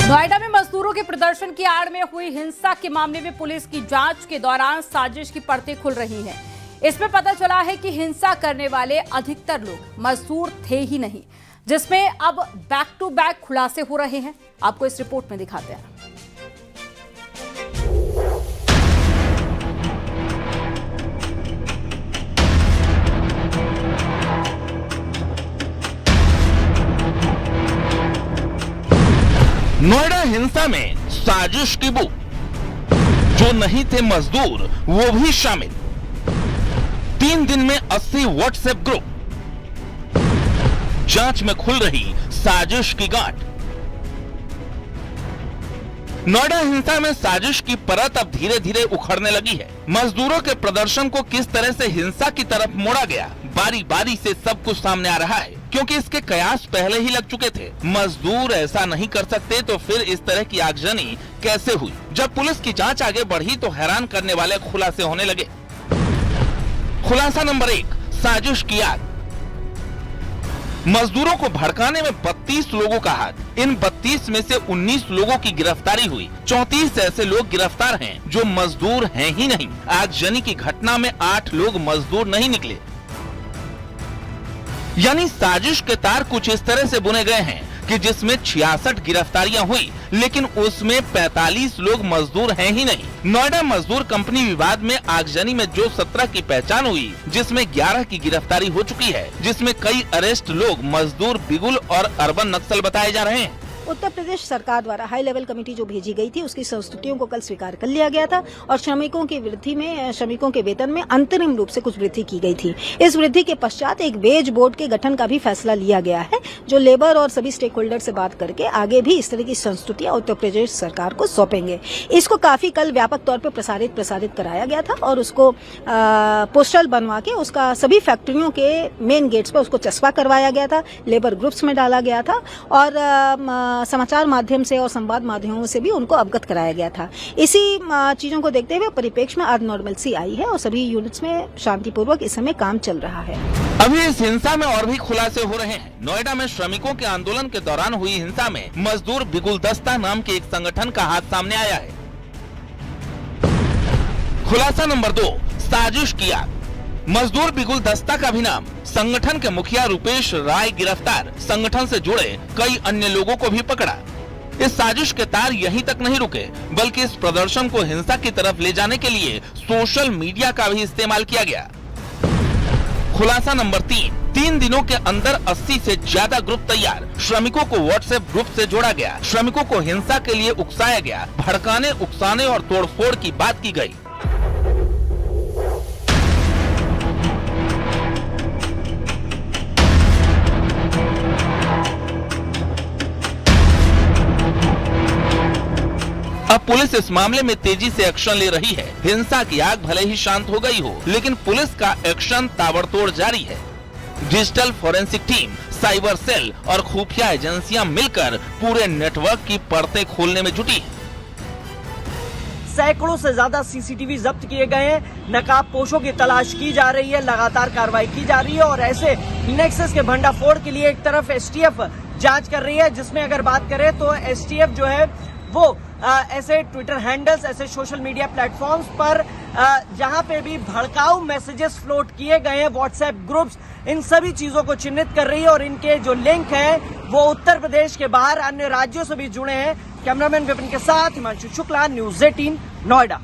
नोएडा में मजदूरों के प्रदर्शन की आड़ में हुई हिंसा के मामले में पुलिस की जांच के दौरान साजिश की परतें खुल रही हैं। इसमें पता चला है कि हिंसा करने वाले अधिकतर लोग मजदूर थे ही नहीं, जिसमें अब बैक टू बैक खुलासे हो रहे हैं। आपको इस रिपोर्ट में दिखाते हैं। नोएडा हिंसा में साजिश की बू, जो नहीं थे मजदूर वो भी शामिल। 3 दिन में 80 व्हाट्सएप ग्रुप, जांच में खुल रही साजिश की गांठ। नोएडा हिंसा में साजिश की परत अब धीरे धीरे उखड़ने लगी है। मजदूरों के प्रदर्शन को किस तरह से हिंसा की तरफ मोड़ा गया, बारी बारी से सब कुछ सामने आ रहा है, क्योंकि इसके कयास पहले ही लग चुके थे। मजदूर ऐसा नहीं कर सकते तो फिर इस तरह की आगजनी कैसे हुई? जब पुलिस की जांच आगे बढ़ी तो हैरान करने वाले खुलासे होने लगे। खुलासा नंबर 1, साजिश की आग। मजदूरों को भड़काने में 32 लोगों का हाथ। इन 32 में से 19 लोगों की गिरफ्तारी हुई। 34 ऐसे लोग गिरफ्तार हैं जो मजदूर हैं ही नहीं। आगजनी की घटना में 8 लोग मजदूर नहीं निकले। यानी साजिश के तार कुछ इस तरह से बुने गए हैं कि जिसमें 66 गिरफ्तारियां हुई, लेकिन उसमें 45 लोग मजदूर हैं ही नहीं। नोएडा मजदूर कंपनी विवाद में आगजनी में जो 17 की पहचान हुई, जिसमें 11 की गिरफ्तारी हो चुकी है, जिसमें कई अरेस्ट लोग मजदूर बिगुल और अर्बन नक्सल बताए जा रहे हैं। उत्तर प्रदेश सरकार द्वारा हाई लेवल कमेटी जो भेजी गई थी, उसकी संस्तुतियों को कल स्वीकार कर लिया गया था और श्रमिकों के वेतन में अंतरिम रूप से कुछ वृद्धि की गई थी। इस वृद्धि के पश्चात एक वेज बोर्ड के गठन का भी फैसला लिया गया है, जो लेबर और सभी स्टेक होल्डर से बात करके आगे भी इस तरह की संस्तुतियां उत्तर प्रदेश सरकार को सौंपेंगे। इसको काफी कल व्यापक तौर पर प्रसारित कराया गया था और उसको पोस्टर बनवा के उसका सभी फैक्ट्रियों के मेन गेट्स पर उसको चस्पा करवाया गया था, लेबर ग्रुप्स में डाला गया था और समाचार माध्यम से और संवाद माध्यमों से भी उनको अवगत कराया गया था। इसी चीजों को देखते हुए परिप्रेक्ष्य में आज नॉर्मलसी आई है और सभी यूनिट्स में शांतिपूर्वक इस समय काम चल रहा है। अभी इस हिंसा में और भी खुलासे हो रहे हैं। नोएडा में श्रमिकों के आंदोलन के दौरान हुई हिंसा में मजदूर बिगुल दस्ता नाम के एक संगठन का हाथ सामने आया है। खुलासा नंबर 2, साजिश की आग। मजदूर बिगुल दस्ता का भी नाम। संगठन के मुखिया रुपेश राय गिरफ्तार। संगठन से जुड़े कई अन्य लोगों को भी पकड़ा। इस साजिश के तार यहीं तक नहीं रुके, बल्कि इस प्रदर्शन को हिंसा की तरफ ले जाने के लिए सोशल मीडिया का भी इस्तेमाल किया गया। खुलासा नंबर 3 दिनों के अंदर 80 से ज्यादा ग्रुप तैयार। श्रमिकों को व्हाट्सएप ग्रुप से जोड़ा गया। श्रमिकों को हिंसा के लिए उकसाया गया। भड़काने, उकसाने और तोड़फोड़ की बात की गई। अब पुलिस इस मामले में तेजी से एक्शन ले रही है। हिंसा की आग भले ही शांत हो गई हो, लेकिन पुलिस का एक्शन ताबड़तोड़ जारी है। Digital forensic team, cyber cell और खुफिया एजेंसियां मिलकर पूरे नेटवर्क की परतें खोलने में जुटी हैं। सैकड़ों से ज्यादा सीसीटीवी जब्त किए गए हैं। नकाबपोशों की तलाश की जा रही है, लगातार कार्रवाई की जा रही है और ऐसे नेक्सस के भंडाफोड़ के लिए एक तरफ एसटीएफ जांच कर रही है, जिसमें अगर बात करें तो एसटीएफ जो है वो ऐसे ट्विटर हैंडल्स, ऐसे सोशल मीडिया प्लेटफॉर्म्स पर जहां पे भी भड़काऊ मैसेजेस फ्लोट किए गए हैं, व्हाट्सएप ग्रुप्स, इन सभी चीजों को चिन्हित कर रही है और इनके जो लिंक हैं वो उत्तर प्रदेश के बाहर अन्य राज्यों से भी जुड़े हैं। कैमरामैन विपिन के साथ हिमांशु शुक्ला, न्यूज़ 18 नोएडा।